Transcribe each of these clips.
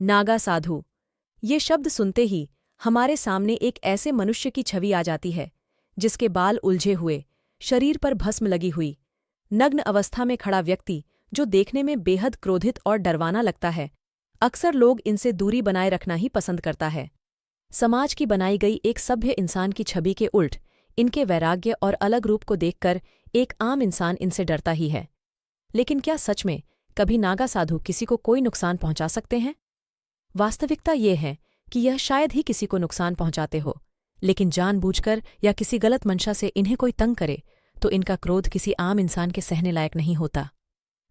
नागा साधु। ये शब्द सुनते ही हमारे सामने एक ऐसे मनुष्य की छवि आ जाती है जिसके बाल उलझे हुए, शरीर पर भस्म लगी हुई, नग्न अवस्था में खड़ा व्यक्ति जो देखने में बेहद क्रोधित और डरवाना लगता है। अक्सर लोग इनसे दूरी बनाए रखना ही पसंद करता है। समाज की बनाई गई एक सभ्य इंसान की छवि के उल्ट इनके वैराग्य और अलग रूप को देखकर एक आम इंसान इनसे डरता ही है। लेकिन क्या सच में कभी नागा साधु किसी को कोई नुकसान पहुंचा सकते हैं? वास्तविकता ये है कि यह शायद ही किसी को नुकसान पहुंचाते हो, लेकिन जानबूझकर या किसी गलत मंशा से इन्हें कोई तंग करे तो इनका क्रोध किसी आम इंसान के सहने लायक नहीं होता।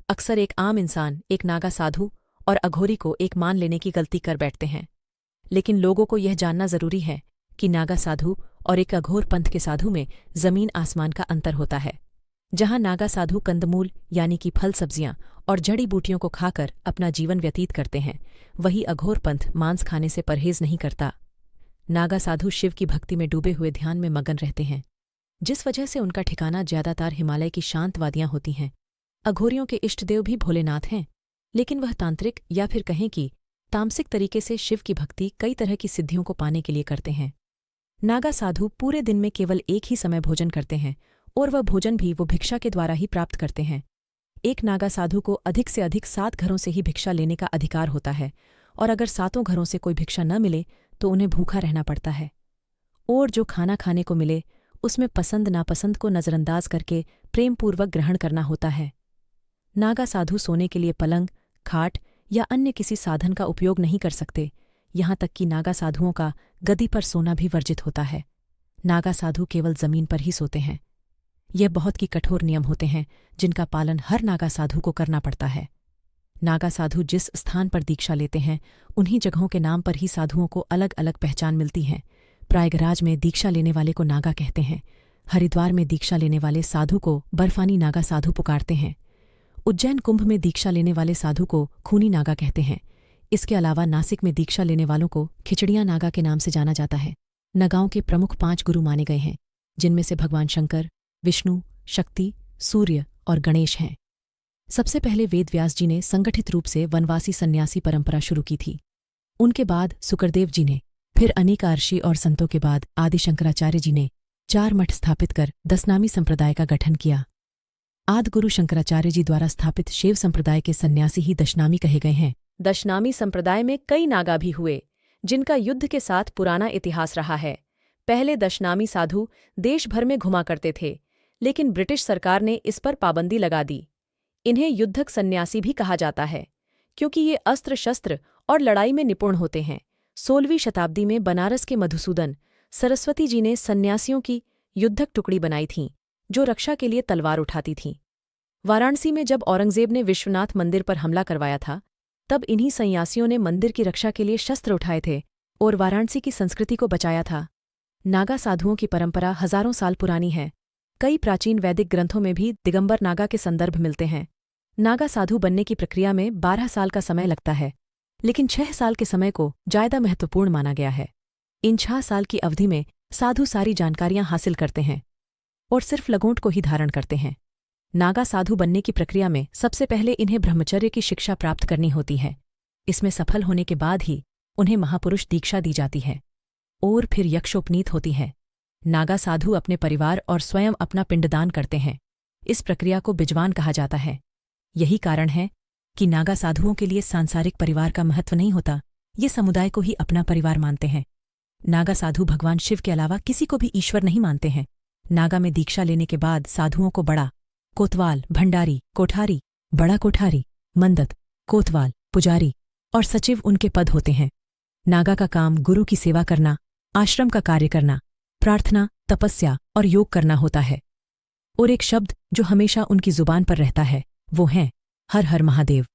अक्सर एक आम इंसान एक नागा साधु और अघोरी को एक मान लेने की गलती कर बैठते हैं। लेकिन लोगों को यह जानना जरूरी है कि नागा साधु और एक अघोर पंथ के साधु में जमीन आसमान का अंतर होता है। जहां नागा साधु कंदमूल यानी कि फल सब्जियां और जड़ी बूटियों को खाकर अपना जीवन व्यतीत करते हैं, वही अघोर पंथ मांस खाने से परहेज नहीं करता। नागा साधु शिव की भक्ति में डूबे हुए ध्यान में मगन रहते हैं, जिस वजह से उनका ठिकाना ज्यादातर हिमालय की शांत वादियां होती हैं। अघोरियों के इष्टदेव भी भोलेनाथ हैं, लेकिन वह तांत्रिक या फिर कहें कि तामसिक तरीके से शिव की भक्ति कई तरह की सिद्धियों को पाने के लिए करते हैं। नागा साधु पूरे दिन में केवल एक ही समय भोजन करते हैं और वह भोजन भी वो भिक्षा के द्वारा ही प्राप्त करते हैं। एक नागा साधु को अधिक से अधिक 7 घरों से ही भिक्षा लेने का अधिकार होता है, और अगर 7 घरों से कोई भिक्षा न मिले तो उन्हें भूखा रहना पड़ता है। और जो खाना खाने को मिले उसमें पसंद नापसंद को नज़रअंदाज करके प्रेमपूर्वक ग्रहण करना होता है। नागा साधु सोने के लिए पलंग, खाट या अन्य किसी साधन का उपयोग नहीं कर सकते। यहाँ तक कि नागा साधुओं का गद्दी पर सोना भी वर्जित होता है। नागा साधु केवल जमीन पर ही सोते हैं। यह बहुत ही कठोर नियम होते हैं जिनका पालन हर नागा साधु को करना पड़ता है। नागा साधु जिस स्थान पर दीक्षा लेते हैं उन्हीं जगहों के नाम पर ही साधुओं को अलग अलग पहचान मिलती है। प्रयागराज में दीक्षा लेने वाले को नागा कहते हैं। हरिद्वार में दीक्षा लेने वाले साधु को बर्फानी नागा साधु पुकारते हैं। उज्जैन कुंभ में दीक्षा लेने वाले साधु को खूनी नागा कहते हैं। इसके अलावा नासिक में दीक्षा लेने वालों को खिचड़ियां नागा के नाम से जाना जाता है। नगाओं के प्रमुख 5 गुरु माने गए हैं, जिनमें से भगवान शंकर, विष्णु, शक्ति, सूर्य और गणेश हैं। सबसे पहले वेद व्यास जी ने संगठित रूप से वनवासी सन्यासी परंपरा शुरू की थी। उनके बाद सुकरदेव जी ने, फिर अनेक ऋषि और संतों के बाद आदि शंकराचार्य जी ने 4 मठ स्थापित कर दशनामी संप्रदाय का गठन किया। आदि गुरु शंकराचार्य जी द्वारा स्थापित शैव संप्रदाय के सन्यासी ही दशनामी कहे गए हैं। दशनामी संप्रदाय में कई नागा भी हुए, जिनका युद्ध के साथ पुराना इतिहास रहा है। पहले दशनामी साधु देश भर में घुमा करते थे, लेकिन ब्रिटिश सरकार ने इस पर पाबंदी लगा दी। इन्हें युद्धक सन्यासी भी कहा जाता है, क्योंकि ये अस्त्र शस्त्र और लड़ाई में निपुण होते हैं। 16वीं शताब्दी में बनारस के मधुसूदन सरस्वती जी ने सन्यासियों की युद्धक टुकड़ी बनाई थीं, जो रक्षा के लिए तलवार उठाती थीं। वाराणसी में जब औरंगजेब ने विश्वनाथ मंदिर पर हमला करवाया था, तब इन्हीं सन्यासियों ने मंदिर की रक्षा के लिए शस्त्र उठाए थे और वाराणसी की संस्कृति को बचाया था। नागा साधुओं की परंपरा हजारों साल पुरानी है। कई प्राचीन वैदिक ग्रंथों में भी दिगंबर नागा के संदर्भ मिलते हैं। नागा साधु बनने की प्रक्रिया में 12 साल का समय लगता है, लेकिन 6 साल के समय को ज्यादा महत्वपूर्ण माना गया है। इन 6 साल की अवधि में साधु सारी जानकारियां हासिल करते हैं और सिर्फ लगोंट को ही धारण करते हैं। नागा साधु बनने की प्रक्रिया में सबसे पहले इन्हें ब्रह्मचर्य की शिक्षा प्राप्त करनी होती है। इसमें सफल होने के बाद ही उन्हें महापुरुष दीक्षा दी जाती है और फिर यक्षोपनीत होती है। नागा साधु अपने परिवार और स्वयं अपना पिंडदान करते हैं। इस प्रक्रिया को बिजवान कहा जाता है। यही कारण है कि नागा साधुओं के लिए सांसारिक परिवार का महत्व नहीं होता, ये समुदाय को ही अपना परिवार मानते हैं। नागा साधु भगवान शिव के अलावा किसी को भी ईश्वर नहीं मानते हैं। नागा में दीक्षा लेने के बाद साधुओं को बड़ा कोतवाल, भंडारी, कोठारी, बड़ा कोठारी, मंदत, कोतवाल, पुजारी और सचिव उनके पद होते हैं। नागा का काम गुरु की सेवा करना, आश्रम का कार्य करना, प्रार्थना, तपस्या और योग करना होता है। और एक शब्द जो हमेशा उनकी जुबान पर रहता है वो है हर हर महादेव।